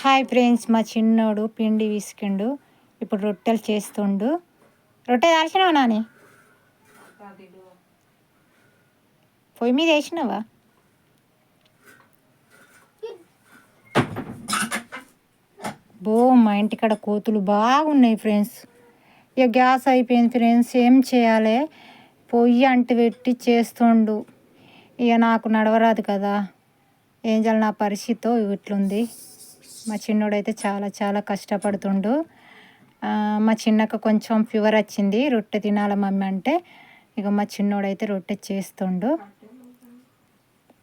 Hi friends, మా చిన్నోడు పిండి విసికిండు. ఇప్పుడు రొట్టెలు చేస్తుండు. రొట్టె కాల్చినావా నాని? పొయ్యి మీద వేసినావా? మా ఇంటికాడ కోతులు బాగున్నాయి ఫ్రెండ్స్. ఇక గ్యాస్ అయిపోయింది ఫ్రెండ్స్, ఏం చేయాలి? పొయ్యి అంటు పెట్టి చేస్తుండు. ఇక నాకు నడవరాదు కదా, ఏం చేయాలి? నా పరిస్థితి ఇట్లుంది. మా చిన్నోడైతే చాలా చాలా కష్టపడుతుండు. మా చిన్నకు కొంచెం ఫీవర్ వచ్చింది. రొట్టె తినాలి మమ్మీ అంటే ఇక మా చిన్నోడైతే రొట్టె చేస్తుండు.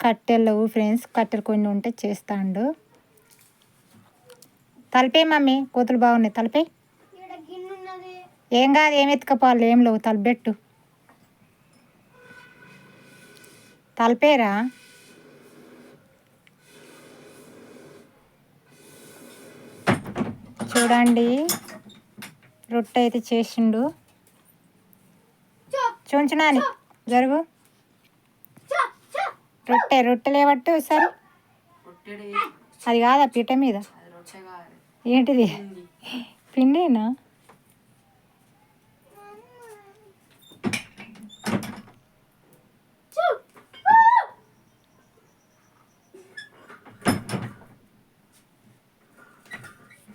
కట్టెలు ఫ్రెండ్స్, కట్టెలు కొన్ని ఉంటే చేస్తాడు. తలిపే మమ్మీ, కోతులు బాగున్నాయి. తలిపే. ఏం కాదు, ఏం ఎత్తుకపోవాలి, ఏం లేవు. తలపెట్టు, తలపేరా. చూడండి, రొట్టె అయితే చేసిండు. చూంచునాని జరుగు. రొట్టె లేవట్టు సరే. అది కాదా పీట మీద? ఏంటిది? పిండేనా?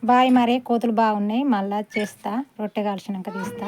బాయ్. మరి కోతులు బాగున్నాయి, మళ్ళా చేస్తా. రొట్టె కాల్చినాక తీస్తా.